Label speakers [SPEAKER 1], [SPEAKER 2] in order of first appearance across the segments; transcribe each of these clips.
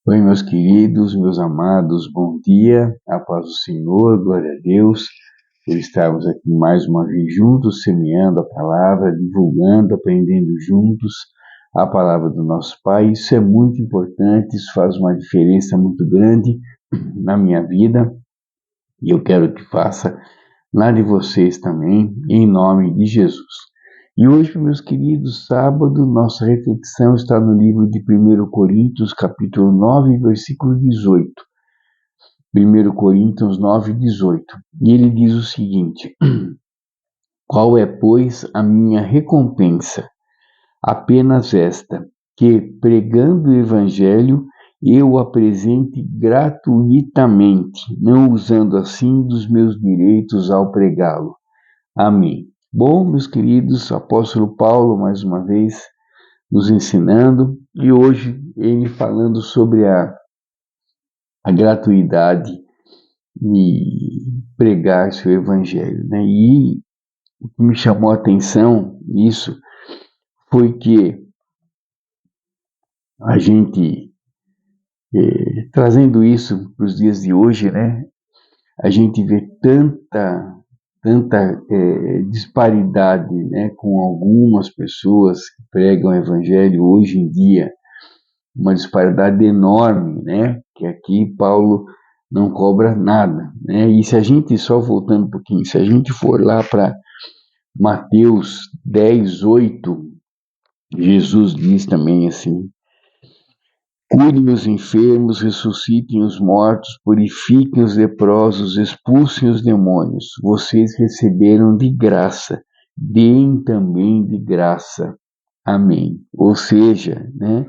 [SPEAKER 1] Oi, meus queridos, meus amados, bom dia, a paz do Senhor, glória a Deus, por estarmos aqui mais uma vez juntos, semeando a palavra, divulgando, aprendendo juntos a palavra do nosso Pai. Isso é muito importante, isso faz uma diferença muito grande na minha vida e eu quero que faça na de vocês também, em nome de Jesus. E hoje, meus queridos, sábado, nossa reflexão está no livro de 1 Coríntios, capítulo 9, versículo 18. 1 Coríntios 9, 18. E ele diz o seguinte: Qual é, pois, a minha recompensa? Apenas esta, que, pregando o Evangelho, eu o apresente gratuitamente, não usando assim dos meus direitos ao pregá-lo. Amém. Bom, meus queridos, apóstolo Paulo, mais uma vez, nos ensinando, e hoje ele falando sobre a gratuidade e pregar seu evangelho, né? E o que me chamou a atenção nisso foi que a gente, trazendo isso para os dias de hoje, né? A gente vê tanta disparidade, né, com algumas pessoas que pregam o evangelho hoje em dia, uma disparidade enorme, né, que aqui Paulo não cobra nada, né, e se a gente, só voltando um pouquinho, se a gente for lá para Mateus 10, 8, Jesus diz também assim: curem os enfermos, ressuscitem os mortos, purifiquem os leprosos, expulsem os demônios. Vocês receberam de graça, deem também de graça. Amém. Ou seja, né,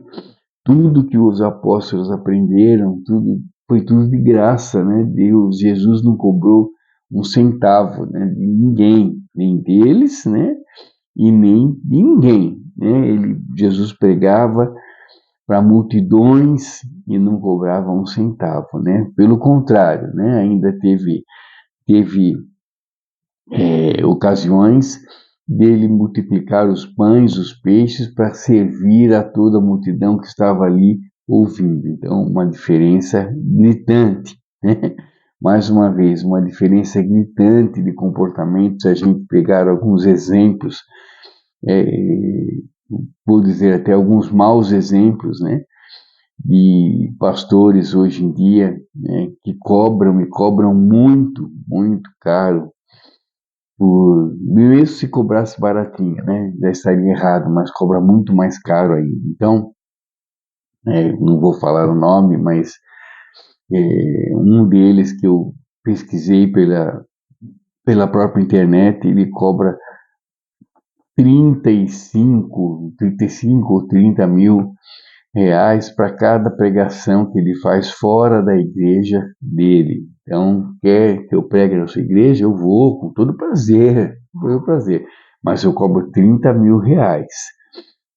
[SPEAKER 1] tudo que os apóstolos aprenderam, foi tudo de graça, né? Jesus não cobrou um centavo, né, de ninguém, nem deles, né, e nem de ninguém, né? Jesus pregava para multidões e não cobrava um centavo, né? Pelo contrário, né? Ainda teve ocasiões dele multiplicar os pães, os peixes, para servir a toda a multidão que estava ali ouvindo. Então, uma diferença gritante, né? Mais uma vez, uma diferença gritante de comportamento. Se a gente pegar alguns exemplos, vou dizer até alguns maus exemplos, né, de pastores hoje em dia, né, que cobram e cobram muito, muito caro, mesmo se cobrasse baratinho, né, já estaria errado, mas cobra muito mais caro ainda. Então, não vou falar o nome, mas um deles que eu pesquisei pela própria internet, ele cobra 35 ou 30 mil reais para cada pregação que ele faz fora da igreja dele. Então, quer que eu pregue na sua igreja? Eu vou, com todo prazer, mas eu cobro 30 mil reais.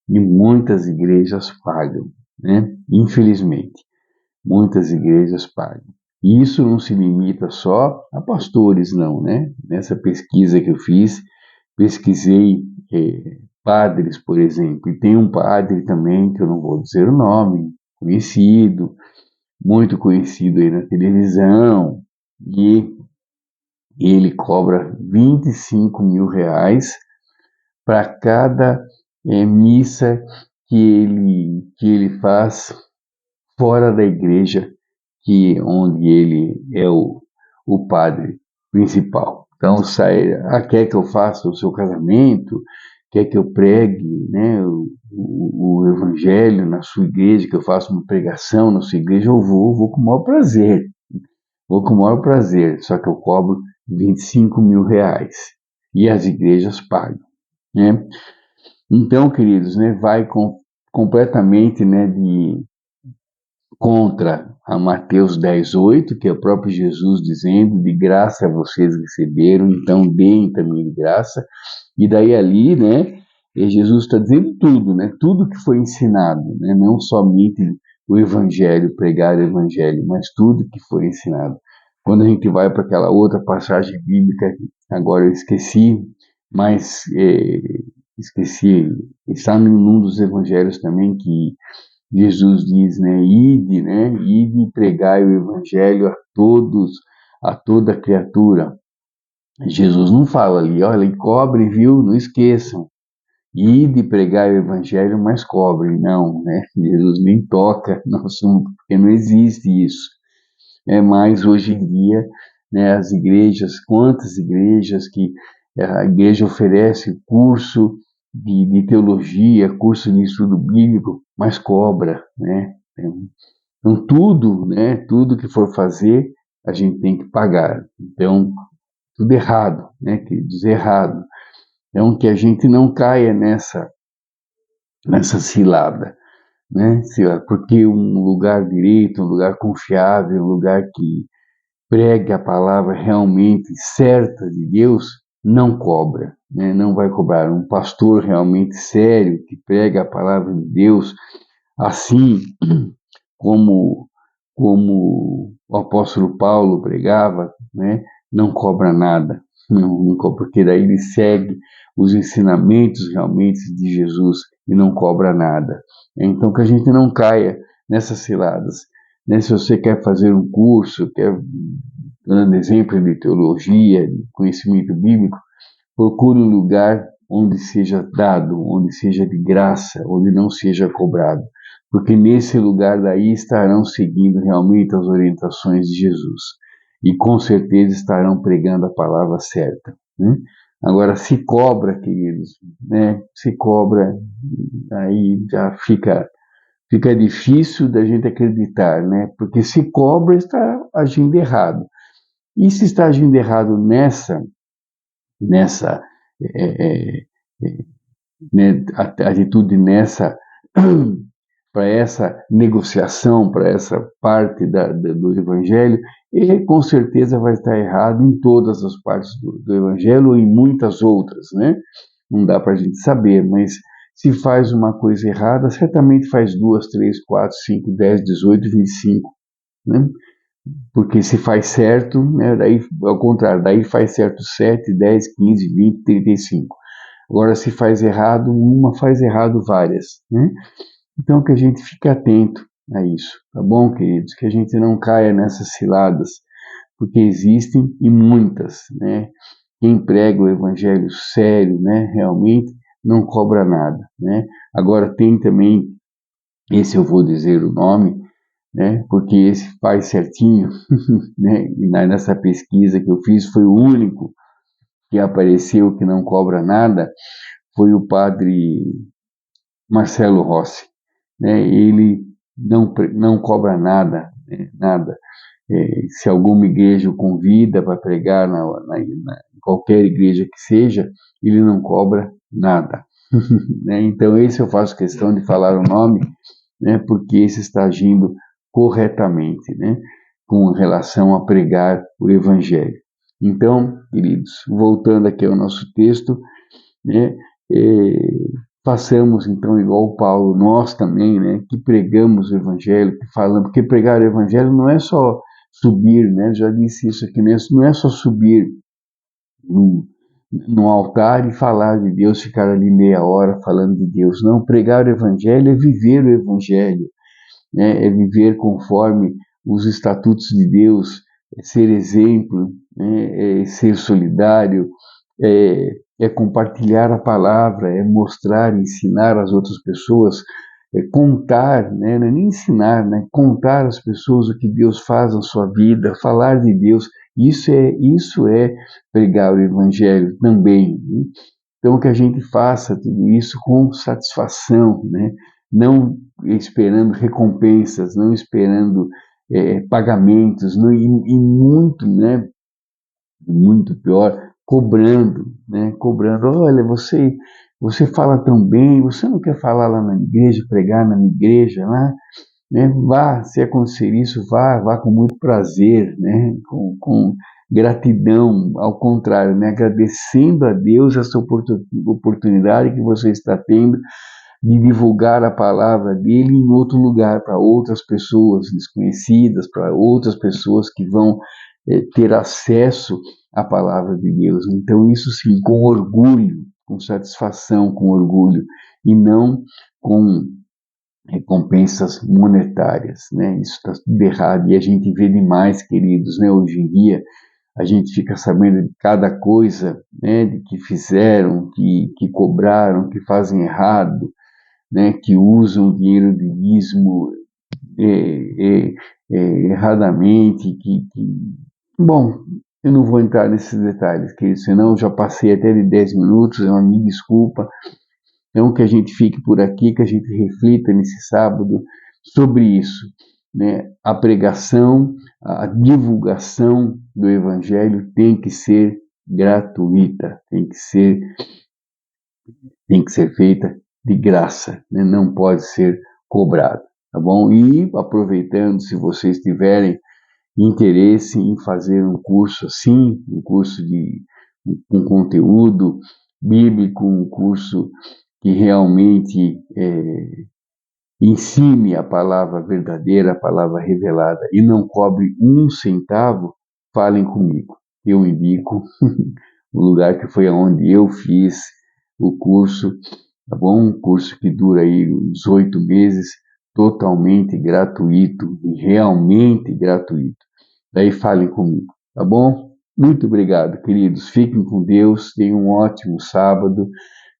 [SPEAKER 1] E muitas igrejas pagam, né? Infelizmente, muitas igrejas pagam. E isso não se limita só a pastores, não, né? Nessa pesquisa que eu fiz, pesquisei padres, por exemplo, e tem um padre também, que eu não vou dizer o nome, conhecido, muito conhecido aí na televisão, e ele cobra 25 mil reais para cada missa que ele faz fora da igreja, onde ele é o padre principal. Então, quer que eu faça o seu casamento, quer que eu pregue, né, o evangelho na sua igreja, que eu faça uma pregação na sua igreja, eu vou com o maior prazer. Vou com o maior prazer, só que eu cobro 25 mil reais. E as igrejas pagam, né? Então, queridos, né, vai completamente, né, contra a Mateus 10:8, que é o próprio Jesus dizendo: de graça vocês receberam, então deem também de graça. E daí ali, né, Jesus está dizendo tudo, né, tudo que foi ensinado, né, não somente o evangelho, pregar o evangelho, mas tudo que foi ensinado. Quando a gente vai para aquela outra passagem bíblica, agora eu esqueci, mas está num dos evangelhos também, que Jesus diz, ide, ide e pregai o evangelho a todos, a toda criatura. Jesus não fala ali, olha, e cobre, viu? Não esqueçam. Ide pregar o evangelho, mas cobre. Não, Jesus nem toca no assunto, porque não existe isso. Mas hoje em dia, as igrejas, quantas igrejas que a igreja oferece curso de teologia, curso de estudo bíblico, mas cobra, Então tudo que for fazer, a gente tem que pagar. Então, tudo errado, queridos, errado. Então, que a gente não caia nessa cilada, porque um lugar direito, um lugar confiável, um lugar que pregue a palavra realmente certa de Deus, não cobra, não vai cobrar. Um pastor realmente sério, que prega a palavra de Deus, assim como o apóstolo Paulo pregava, não cobra nada, não cobra, porque daí ele segue os ensinamentos realmente de Jesus e não cobra nada. Então que a gente não caia nessas ciladas. Se você quer fazer um curso, dando exemplo de teologia, de conhecimento bíblico, procure um lugar onde seja dado, onde seja de graça, onde não seja cobrado, porque nesse lugar daí estarão seguindo realmente as orientações de Jesus e com certeza estarão pregando a palavra certa. Agora, se cobra, queridos, se cobra, aí já fica difícil da gente acreditar, porque se cobra, está agindo errado. E se está agindo errado nessa é, atitude, para essa negociação, para essa parte do Evangelho, e com certeza vai estar errado em todas as partes do Evangelho ou em muitas outras, Não dá para a gente saber, mas se faz uma coisa errada, certamente faz 2, 3, 4, 5, 10, 18, 25, Porque se faz certo, daí, ao contrário, daí faz certo 7, 10, 15, 20, 35. Agora, se faz errado uma, faz errado várias, Então, que a gente fique atento a isso, tá bom, queridos? Que a gente não caia nessas ciladas, porque existem e muitas, Quem prega o evangelho sério, realmente não cobra nada, Agora, tem também, esse eu vou dizer o nome, porque esse faz certinho, e nessa pesquisa que eu fiz foi o único que apareceu que não cobra nada, foi o padre Marcelo Rossi, Ele não cobra nada, nada. Se alguma igreja o convida para pregar em qualquer igreja que seja, ele não cobra nada. Então esse eu faço questão de falar o nome, porque esse está agindo corretamente, com relação a pregar o evangelho. Então, queridos, voltando aqui ao nosso texto, façamos então igual Paulo, nós também, que pregamos o evangelho, que falamos, porque pregar o evangelho não é só subir, já disse isso aqui, não é só subir no altar e falar de Deus, ficar ali meia hora falando de Deus. Não, pregar o evangelho é viver o evangelho, é viver conforme os estatutos de Deus, é ser exemplo, é ser solidário, é compartilhar a palavra, é mostrar, ensinar as outras pessoas, é contar, não é nem ensinar, contar às pessoas o que Deus faz na sua vida, falar de Deus. Isso é pregar o evangelho também. Então que a gente faça tudo isso com satisfação, não esperando recompensas, não esperando pagamentos, e muito, muito pior, cobrando. Olha, você fala tão bem, você não quer falar lá na igreja, pregar na igreja lá, Vá, se acontecer isso, vá com muito prazer, com gratidão, ao contrário, agradecendo a Deus essa oportunidade que você está tendo de divulgar a palavra dele em outro lugar, para outras pessoas desconhecidas, para outras pessoas que vão ter acesso à palavra de Deus. Então, isso sim, com orgulho, com satisfação, com orgulho, e não com recompensas monetárias, né? Isso está tudo errado e a gente vê demais, queridos, né? Hoje em dia a gente fica sabendo de cada coisa, né? De que fizeram, que cobraram, que fazem errado, né? Que usam o dinheiro de dízimo é, erradamente, Bom, eu não vou entrar nesses detalhes, que senão eu já passei até de 10 minutos, me desculpa. Então, que a gente fique por aqui, que a gente reflita nesse sábado sobre isso, né? A pregação, a divulgação do Evangelho tem que ser gratuita, tem que ser feita de graça, né? Não pode ser cobrada, tá bom? E aproveitando, se vocês tiverem interesse em fazer um curso assim, um curso com conteúdo bíblico, um curso que realmente ensine a palavra verdadeira, a palavra revelada e não cobre um centavo, falem comigo. Eu indico o lugar que foi onde eu fiz o curso, tá bom? Um curso que dura aí uns 8 meses, totalmente gratuito e realmente gratuito. Daí falem comigo, tá bom? Muito obrigado, queridos. Fiquem com Deus, tenham um ótimo sábado.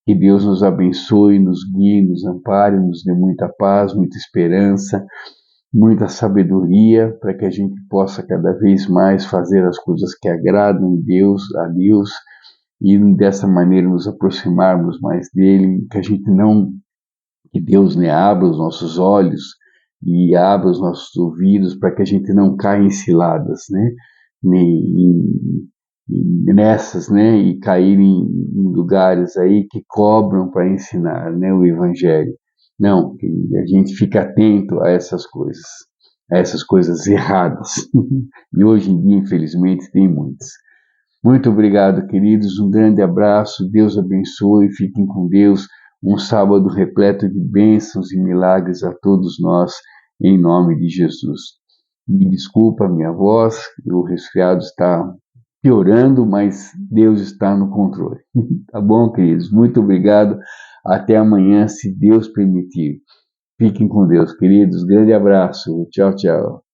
[SPEAKER 1] Que Deus nos abençoe, nos guie, nos ampare, nos dê muita paz, muita esperança, muita sabedoria, para que a gente possa cada vez mais fazer as coisas que agradam a Deus, e dessa maneira nos aproximarmos mais dele, que Deus, né, abra os nossos olhos e abra os nossos ouvidos para que a gente não caia em ciladas, né? Nessas, né? E cair em lugares aí que cobram para ensinar, né, o Evangelho. Não, que a gente fica atento a essas coisas erradas. E hoje em dia, infelizmente, tem muitas. Muito obrigado, queridos. Um grande abraço. Deus abençoe. Fiquem com Deus. Um sábado repleto de bênçãos e milagres a todos nós, em nome de Jesus. Me desculpa a minha voz, o resfriado está piorando, mas Deus está no controle. Tá bom, queridos? Muito obrigado. Até amanhã, se Deus permitir. Fiquem com Deus, queridos. Grande abraço. Tchau, tchau.